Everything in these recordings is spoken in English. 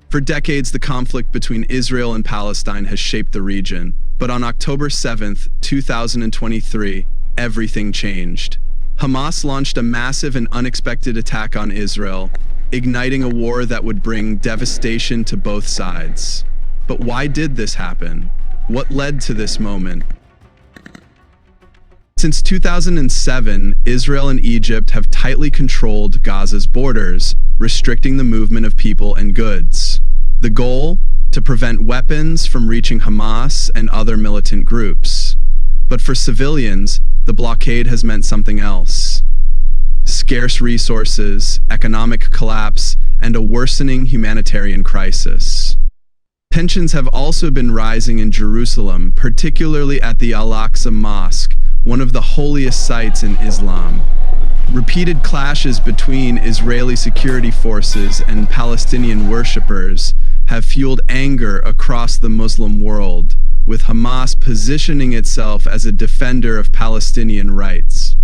For decades, the conflict between Israel and Palestine has shaped the region. But on October 7th, 2023, everything changed. Hamas launched a massive and unexpected attack on Israel, igniting a war that would bring devastation to both sides. But why did this happen? What led to this moment? Since 2007, Israel and Egypt have tightly controlled Gaza's borders, restricting the movement of people and goods. The goal? To prevent weapons from reaching Hamas and other militant groups. But for civilians, the blockade has meant something else. Scarce resources, economic collapse, and a worsening humanitarian crisis. Tensions have also been rising in Jerusalem, particularly at the Al-Aqsa Mosque, one of the holiest sites in Islam. Repeated clashes between Israeli security forces and Palestinian worshippers have fueled anger across the Muslim world, with Hamas positioning itself as a defender of Palestinian rights.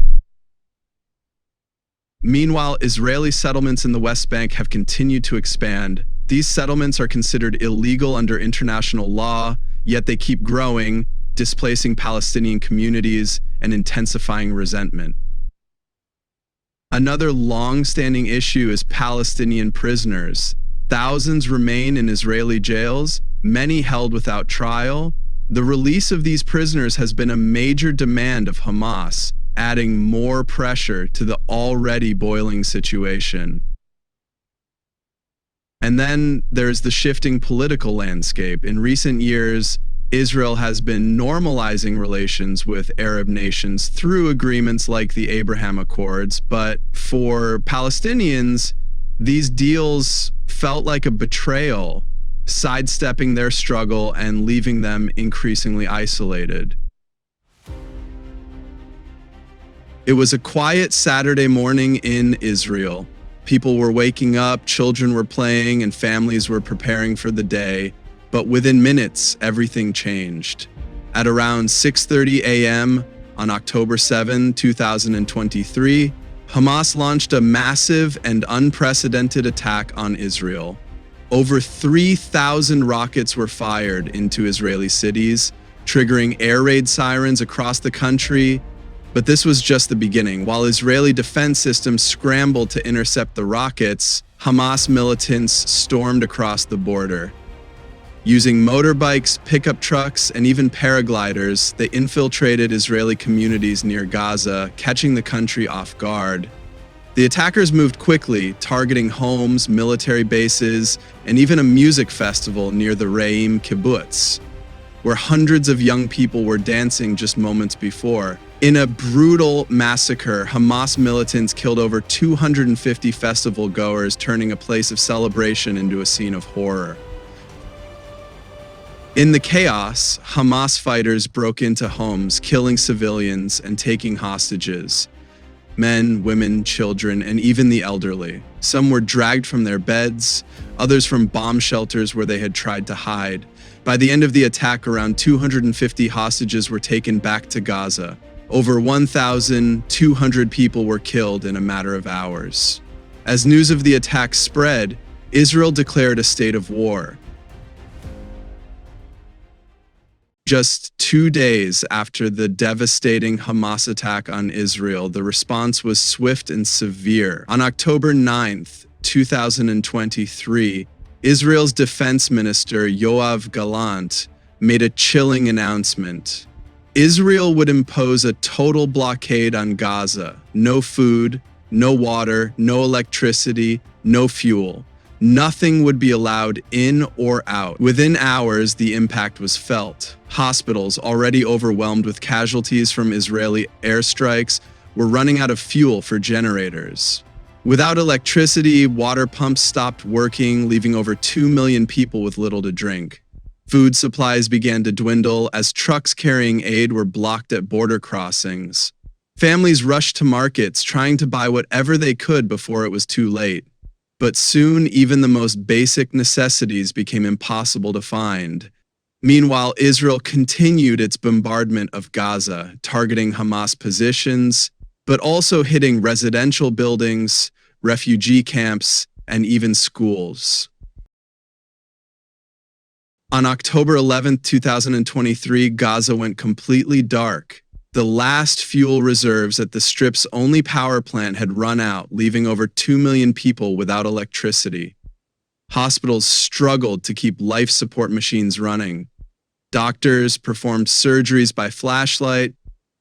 Meanwhile, Israeli settlements in the West Bank have continued to expand. These settlements are considered illegal under international law, yet they keep growing, displacing Palestinian communities and intensifying resentment. Another long-standing issue is Palestinian prisoners. Thousands remain in Israeli jails, many held without trial. The release of these prisoners has been a major demand of Hamas, adding more pressure to the already boiling situation. And then there's the shifting political landscape. In recent years, Israel has been normalizing relations with Arab nations through agreements like the Abraham Accords, but for Palestinians, these deals felt like a betrayal, sidestepping their struggle and leaving them increasingly isolated. It was a quiet Saturday morning in Israel. People were waking up, children were playing, and families were preparing for the day. But within minutes, everything changed. At around 6:30 a.m. on October 7, 2023, Hamas launched a massive and unprecedented attack on Israel. Over 3,000 rockets were fired into Israeli cities, triggering air raid sirens across the country. But this was just the beginning. While Israeli defense systems scrambled to intercept the rockets, Hamas militants stormed across the border. Using motorbikes, pickup trucks, and even paragliders, they infiltrated Israeli communities near Gaza, catching the country off guard. The attackers moved quickly, targeting homes, military bases, and even a music festival near the Re'im kibbutz, where hundreds of young people were dancing just moments before. In a brutal massacre, Hamas militants killed over 250 festival goers, turning a place of celebration into a scene of horror. In the chaos, Hamas fighters broke into homes, killing civilians and taking hostages. Men, women, children, and even the elderly. Some were dragged from their beds, others from bomb shelters where they had tried to hide. By the end of the attack, around 250 hostages were taken back to Gaza. Over 1,200 people were killed in a matter of hours. As news of the attack spread, Israel declared a state of war. Just 2 days after the devastating Hamas attack on Israel, the response was swift and severe. On October 9th, 2023, Israel's defense minister Yoav Gallant made a chilling announcement. Israel would impose a total blockade on Gaza. No food, no water, no electricity, no fuel. Nothing would be allowed in or out. Within hours, the impact was felt. Hospitals, already overwhelmed with casualties from Israeli airstrikes, were running out of fuel for generators. Without electricity, water pumps stopped working, leaving over 2 million people with little to drink. Food supplies began to dwindle as trucks carrying aid were blocked at border crossings. Families rushed to markets, trying to buy whatever they could before it was too late. But soon, even the most basic necessities became impossible to find. Meanwhile, Israel continued its bombardment of Gaza, targeting Hamas positions, but also hitting residential buildings, refugee camps, and even schools. On October 11th, 2023, Gaza went completely dark. The last fuel reserves at the Strip's only power plant had run out, leaving over 2 million people without electricity. Hospitals struggled to keep life support machines running. Doctors performed surgeries by flashlight,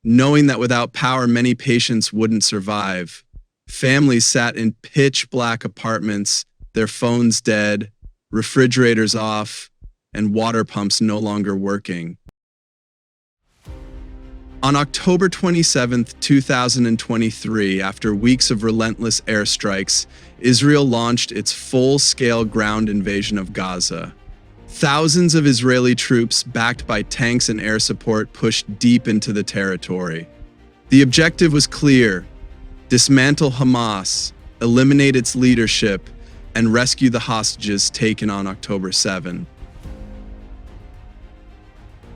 knowing that without power, many patients wouldn't survive. Families sat in pitch-black apartments, their phones dead, refrigerators off, and water pumps no longer working. On October 27, 2023, after weeks of relentless airstrikes, Israel launched its full-scale ground invasion of Gaza. Thousands of Israeli troops, backed by tanks and air support, pushed deep into the territory. The objective was clear: dismantle Hamas, eliminate its leadership, and rescue the hostages taken on October 7.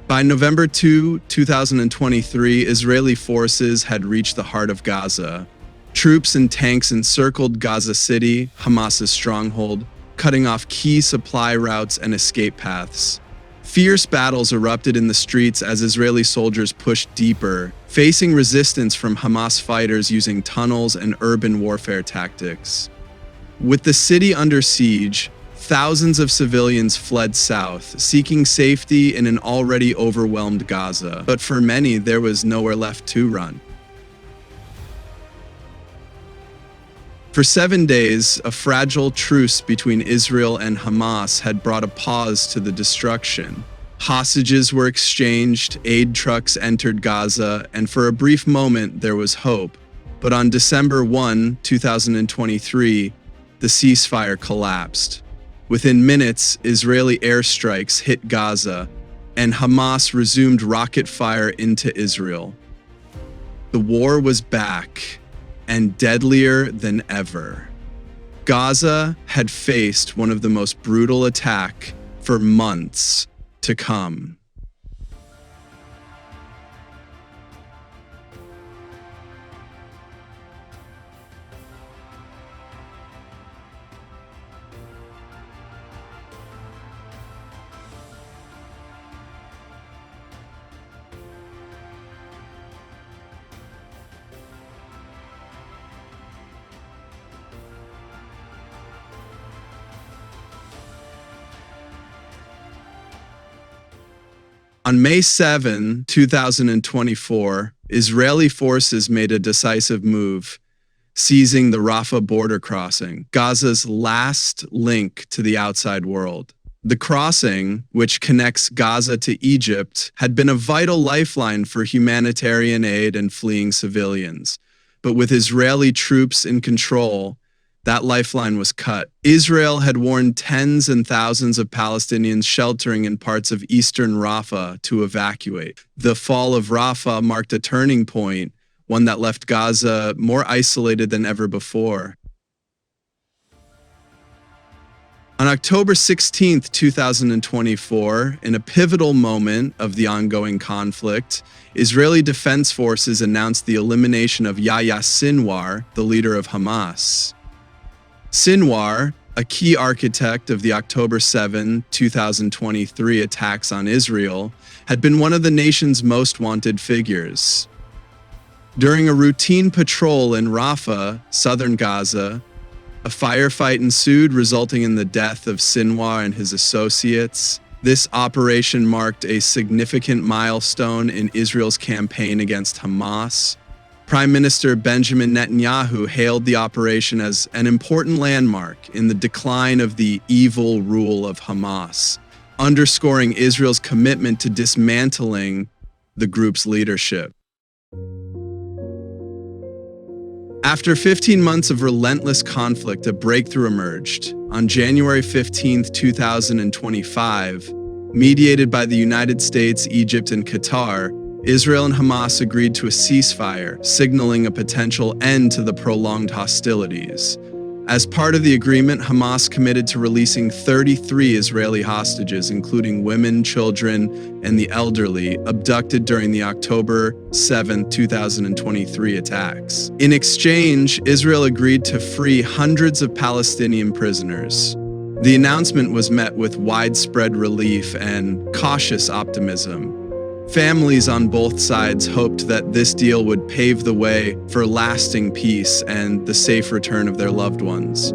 By November 2, 2023, Israeli forces had reached the heart of Gaza. Troops and tanks encircled Gaza City, Hamas's stronghold, cutting off key supply routes and escape paths. Fierce battles erupted in the streets as Israeli soldiers pushed deeper, facing resistance from Hamas fighters using tunnels and urban warfare tactics. With the city under siege, thousands of civilians fled south, seeking safety in an already overwhelmed Gaza. But for many, there was nowhere left to run. For 7 days, a fragile truce between Israel and Hamas had brought a pause to the destruction. Hostages were exchanged, aid trucks entered Gaza, and for a brief moment, there was hope. But on December 1, 2023, the ceasefire collapsed. Within minutes, Israeli airstrikes hit Gaza, and Hamas resumed rocket fire into Israel. The war was back, and deadlier than ever. Gaza had faced one of the most brutal attacks for months to come. On May 7, 2024, Israeli forces made a decisive move, seizing the Rafah border crossing, Gaza's last link to the outside world. The crossing, which connects Gaza to Egypt, had been a vital lifeline for humanitarian aid and fleeing civilians. But with Israeli troops in control, that lifeline was cut. Israel had warned tens and thousands of Palestinians sheltering in parts of eastern Rafah to evacuate. The fall of Rafah marked a turning point, one that left Gaza more isolated than ever before. On October 16, 2024, in a pivotal moment of the ongoing conflict, Israeli Defense Forces announced the elimination of Yahya Sinwar, the leader of Hamas. Sinwar, a key architect of the October 7, 2023 attacks on Israel, had been one of the nation's most wanted figures. During a routine patrol in Rafah, southern Gaza, a firefight ensued, resulting in the death of Sinwar and his associates. This operation marked a significant milestone in Israel's campaign against Hamas. Prime Minister Benjamin Netanyahu hailed the operation as an important landmark in the decline of the evil rule of Hamas, underscoring Israel's commitment to dismantling the group's leadership. After 15 months of relentless conflict, a breakthrough emerged. On January 15, 2025, mediated by the United States, Egypt, and Qatar, Israel and Hamas agreed to a ceasefire, signaling a potential end to the prolonged hostilities. As part of the agreement, Hamas committed to releasing 33 Israeli hostages, including women, children, and the elderly, abducted during the October 7, 2023 attacks. In exchange, Israel agreed to free hundreds of Palestinian prisoners. The announcement was met with widespread relief and cautious optimism. Families on both sides hoped that this deal would pave the way for lasting peace and the safe return of their loved ones.